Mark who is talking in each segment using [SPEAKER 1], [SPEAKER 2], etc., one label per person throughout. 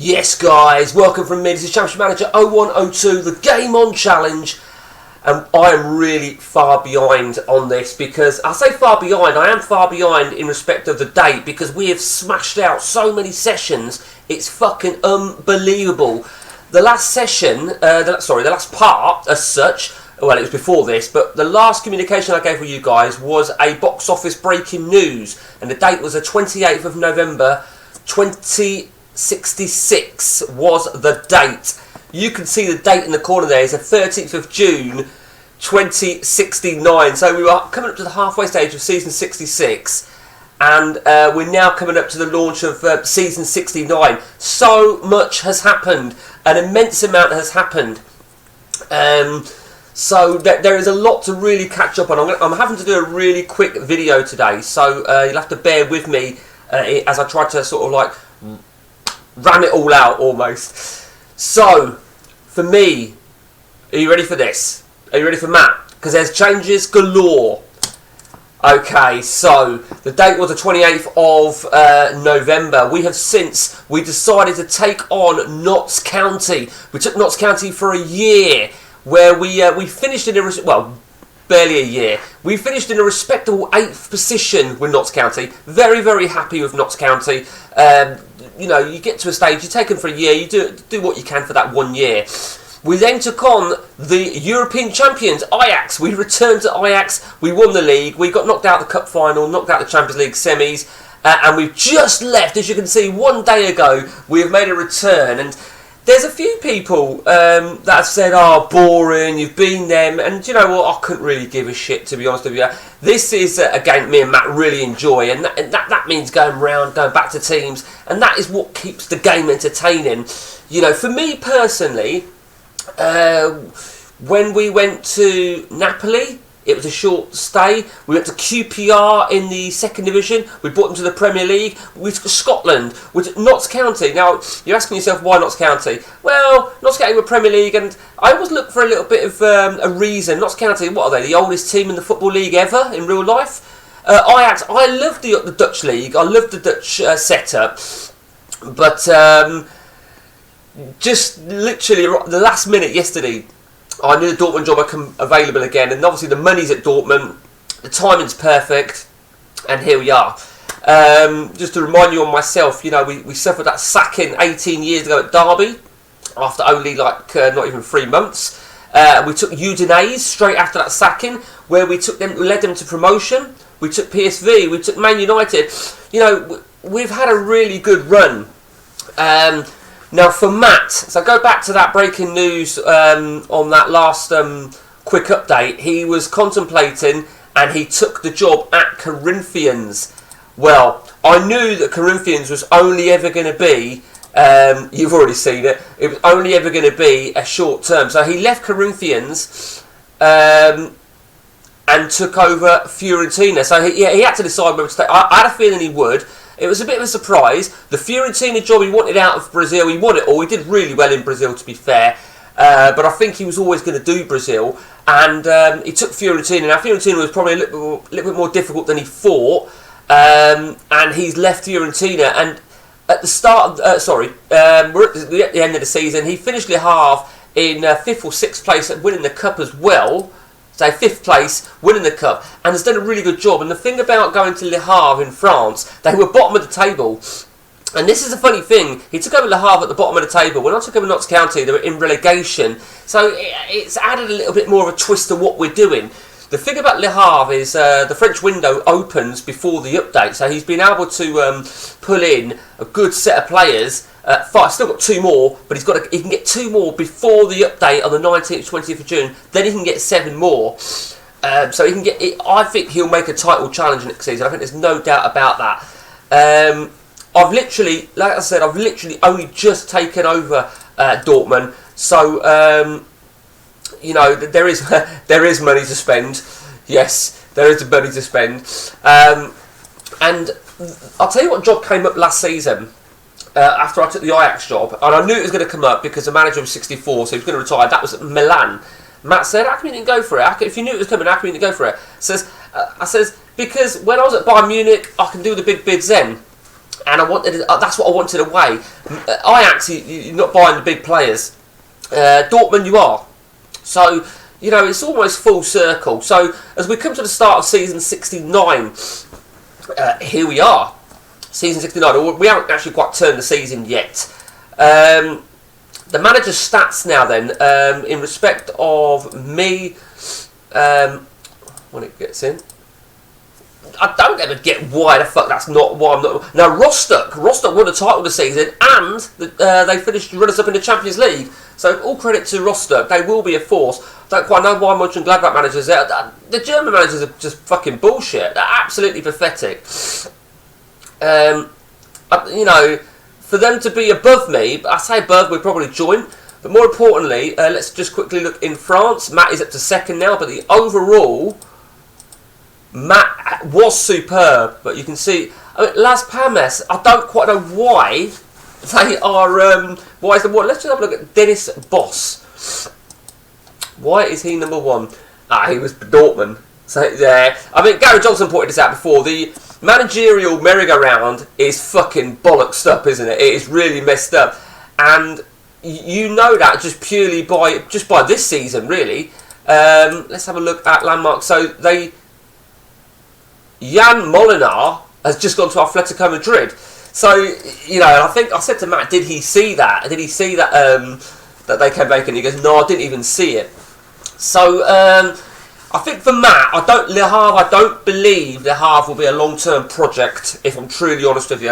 [SPEAKER 1] Yes guys, welcome from me, this is Championship Manager 0102, the Game On Challenge, and I am really far behind on this because, I say far behind, I am far behind in respect of the date because we have smashed out so many sessions, it's fucking unbelievable. The last session, the last part as such, well it was before this, but the last communication I gave with you guys was a box office breaking news, and the date was the 28th of November 2066 was the date. You can see the date in the corner there is the 13th of June 2069. So we were coming up to the halfway stage of season 66, and we're now coming up to the launch of season 69. So much has happened, an immense amount has happened. So there is a lot to really catch up on. I'm having to do a really quick video today, so you'll have to bear with me as I try to sort of like ram it all out almost. So, for me, are you ready for this? Are you ready for Matt? Because there's changes galore. Okay, so the date was the 28th of November. We decided to take on Notts County. We took Notts County for a year, where we finished in barely a year. We finished in a respectable 8th position with Notts County. Very, very happy with Notts County. You know, you get to a stage, you take them for a year, you do what you can for that 1 year. We then took on the European champions, Ajax. We returned to Ajax, we won the league, we got knocked out the cup final, knocked out the Champions League semis, and we've just left, as you can see, 1 day ago, we have made a return. And there's a few people that have said, oh, boring, you've been them, and you know what, I couldn't really give a shit, to be honest with you. This is a game me and Matt really enjoy, and that means going round, going back to teams, and that is what keeps the game entertaining. You know, for me personally, when we went to Napoli, it was a short stay. We went to QPR in the 2nd division. We brought them to the Premier League. We took Scotland. We took Notts County. Now, you're asking yourself, why Notts County? Well, Notts County were Premier League, and I always look for a little bit of a reason. Notts County, what are they? The oldest team in the Football League ever, in real life? Ajax, I love the Dutch league. I love the Dutch setup. But just literally the last minute yesterday, I knew the Dortmund job had come available again, and obviously the money's at Dortmund, the timing's perfect, and here we are. Just to remind you on myself, you know, we suffered that sacking 18 years ago at Derby, after only like not even 3 months. We took Udinese straight after that sacking, where we led them to promotion. We took PSV, we took Man United. You know, we've had a really good run. Now for Matt, so go back to that breaking news on that last quick update. He was contemplating and he took the job at Corinthians. Well, I knew that Corinthians was only ever going to be, you've already seen it, it was only ever going to be a short term. So he left Corinthians and took over Fiorentina. So he had to decide whether to stay. I had a feeling he would. It was a bit of a surprise. The Fiorentina job he wanted out of Brazil, he won it all. He did really well in Brazil, to be fair. But I think he was always going to do Brazil. And he took Fiorentina. Now, Fiorentina was probably a little bit more difficult than he thought. And he's left Fiorentina. And at the start, we're at the end of the season. He finished Le Havre in 5th or 6th place, winning the cup as well. So 5th place, winning the cup, and has done a really good job. And the thing about going to Le Havre in France, they were bottom of the table. And this is a funny thing, he took over Le Havre at the bottom of the table. When I took over Notts County, they were in relegation. So it's added a little bit more of a twist to what we're doing. The thing about Le Havre is the French window opens before the update. So he's been able to pull in a good set of players. Still got 2 more, but he can get 2 more before the update on the 19th, 20th of June. Then he can get 7 more. So he can get. I think he'll make a title challenge next season. I think there's no doubt about that. I've literally only just taken over Dortmund. So you know, there is money to spend. Yes, there is money to spend. And I'll tell you what job came up last season. After I took the Ajax job, and I knew it was going to come up because the manager was 64, so he was going to retire. That was at Milan. Matt said, how come you didn't go for it? If you knew it was coming, how come you didn't go for it? I says, because when I was at Bayern Munich, I can do the big bids then. and that's what I wanted away. Ajax, you're not buying the big players. Dortmund, you are. So, you know, it's almost full circle. So, as we come to the start of season 69, here we are. Season 69. We haven't actually quite turned the season yet. The manager's stats now then, in respect of me, when it gets in, I don't ever get why the fuck that's not why I'm not. Now Rostock won the title this season, and they finished runners up in the Champions League. So all credit to Rostock. They will be a force. Don't quite know why Mönchengladbach managers there. The German managers are just fucking bullshit. They're absolutely pathetic. You know, for them to be above me, I say above, we're probably joint. But more importantly, let's just quickly look in France. Matt is up to second now, but the overall, Matt was superb. But you can see, I mean, Las Palmas, I don't quite know why they are. Why is the one? Let's just have a look at Dennis Boss. Why is he number one? He was Dortmund. So yeah, I mean, Gary Johnson pointed this out before. The managerial merry-go-round is fucking bollocksed up, isn't it? It is really messed up, and you know that just purely by this season, really. Let's have a look at landmarks. So Jan Molinar has just gone to Atletico Madrid. So, you know, I think I said to Matt, did he see that? Did he see that that they came back? And he goes, no, I didn't even see it. So, I think for Matt, I don't believe Le Havre will be a long-term project, if I'm truly honest with you.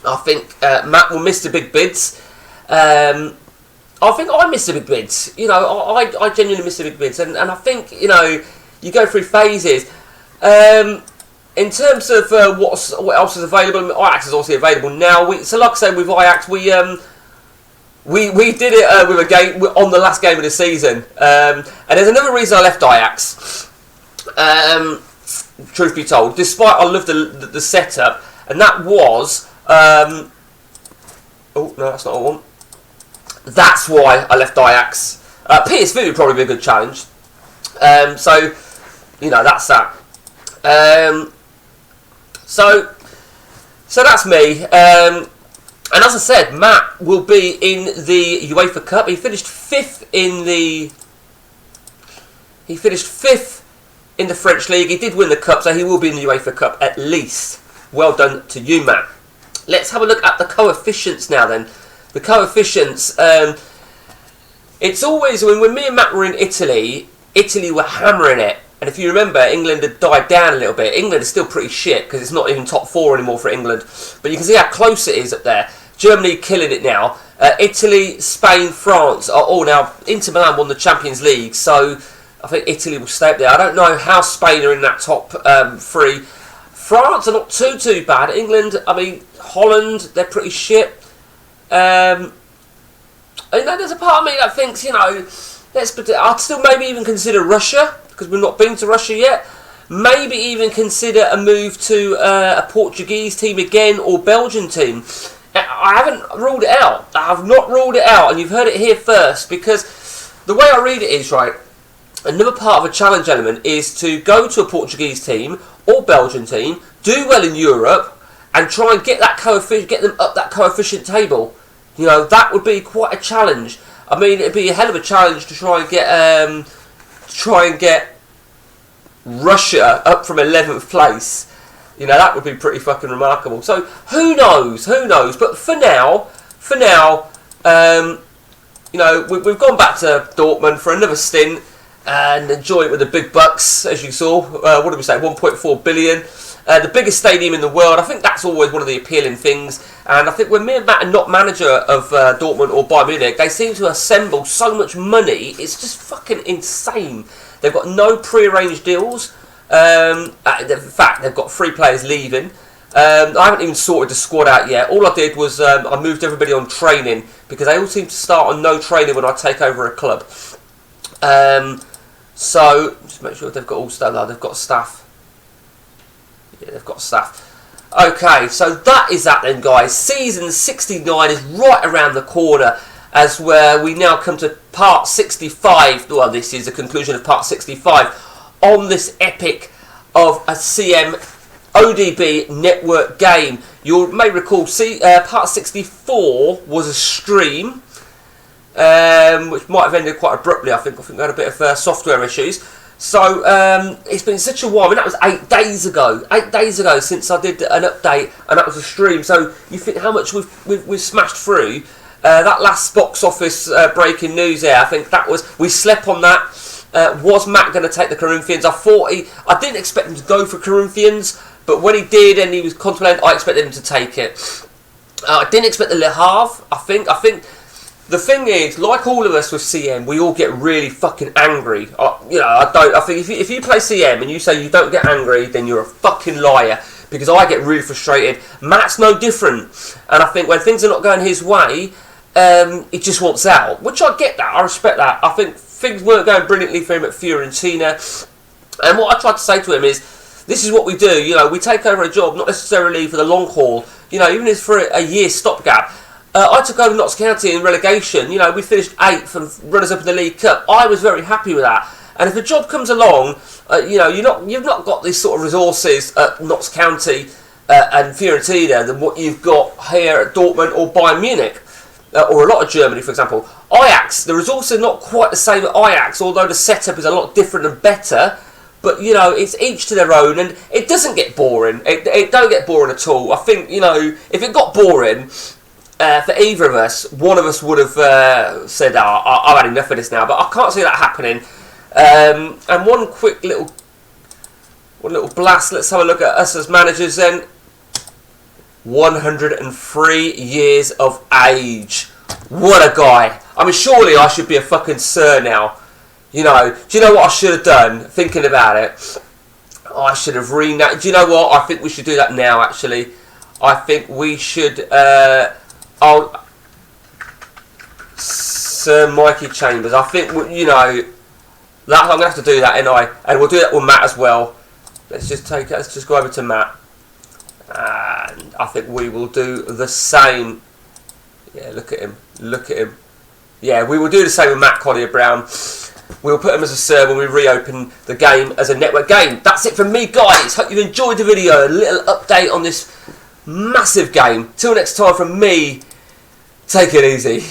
[SPEAKER 1] I think Matt will miss the big bids. I think I miss the big bids. You know, I genuinely miss the big bids. And I think, you know, you go through phases. In terms of what else is available, Ajax is obviously available now. So like I say, with Ajax, we did it with a game on the last game of the season, and there's another reason I left Ajax. Truth be told, despite I loved the setup, and that was oh no, that's not what I want. That's why I left Ajax. PSV would probably be a good challenge. So you know, that's that. So that's me. And as I said, Matt will be in the UEFA Cup. He finished fifth in the French League. He did win the Cup, so he will be in the UEFA Cup at least. Well done to you, Matt. Let's have a look at the coefficients now then. The coefficients, it's always, when me and Matt were in Italy were hammering it. And if you remember, England had died down a little bit. England is still pretty shit because it's not even top four anymore for England. But you can see how close it is up there. Germany killing it now. Italy, Spain, France are all now. Inter Milan won the Champions League, so I think Italy will stay up there. I don't know how Spain are in that top three. France are not too bad. England, I mean, Holland, they're pretty shit. And then there's a part of me that thinks, you know, I'd still maybe even consider Russia, because we've not been to Russia yet. Maybe even consider a move to a Portuguese team again, or Belgian team. I haven't ruled it out. I have not ruled it out, and you've heard it here first, because the way I read it is, right, another part of a challenge element is to go to a Portuguese team or Belgian team, do well in Europe, and try and get that coefficient, get them up that coefficient table. You know, that would be quite a challenge. I mean, it'd be a hell of a challenge to try and get Russia up from 11th place. You know, that would be pretty fucking remarkable. So who knows? But for now, you know, we've gone back to Dortmund for another stint and enjoy it with the big bucks, as you saw. What did we say? 1.4 billion. The biggest stadium in the world. I think that's always one of the appealing things. And I think when me and Matt are not manager of Dortmund or Bayern Munich, they seem to assemble so much money. It's just fucking insane. They've got no pre-arranged deals. In fact, they've got 3 players leaving. I haven't even sorted the squad out yet. All I did was I moved everybody on training, because they all seem to start on no training when I take over a club. So just make sure they've got all staff. No, they've got staff. Yeah, they've got staff. Okay, so that is that then, guys. Season 69 is right around the corner, as where we now come to part 65. Well, this is the conclusion of part 65 on this epic of a CM ODB network game. You may recall, part 64 was a stream, which might have ended quite abruptly. I think we had a bit of software issues. So it's been such a while. I mean, that was 8 days ago. 8 days ago since I did an update, and that was a stream. So you think how much we've smashed through. That last box office breaking news there, I think that was, we slept on that. Was Matt going to take the Corinthians? I didn't expect him to go for Corinthians, but when he did and he was contemplating, I expected him to take it. I didn't expect the Le Havre. I think the thing is, like all of us with CM, we all get really fucking angry. I think if you play CM and you say you don't get angry, then you're a fucking liar. Because I get really frustrated. Matt's no different, and I think when things are not going his way, he just wants out. Which I get that. I respect that. I think things weren't going brilliantly for him at Fiorentina, and what I tried to say to him is, this is what we do. You know, we take over a job not necessarily for the long haul. You know, even if it's for a year stopgap. I took over Notts County in relegation. You know, we finished 8th and runners up in the League Cup. I was very happy with that. And if a job comes along, you've not got these sort of resources at Notts County and Fiorentina than what you've got here at Dortmund or Bayern Munich, or a lot of Germany, for example. Ajax, the resources are not quite the same at Ajax, although the setup is a lot different and better. But, you know, it's each to their own, and it doesn't get boring. It don't get boring at all. I think, you know, if it got boring, for either of us, one of us would have said, I've had enough of this now. But I can't see that happening. And one little blast. Let's have a look at us as managers then. 103 years of age. What a guy. I mean, surely I should be a fucking sir now. You know, do you know what I should have done? Thinking about it, I should have renamed. Do you know what? I think we should do that now, actually. I think we should, Sir Mikey Chambers. I think, you know, that I'm going to have to do that, ain't I? And we'll do that with Matt as well. Let's just go over to Matt. And I think we will do the same. Yeah, look at him. Look at him. Yeah, we will do the same with Matt Collier-Brown. We'll put him as a sir when we reopen the game as a network game. That's it from me, guys. Hope you've enjoyed the video. A little update on this massive game. Till next time from me, take it easy.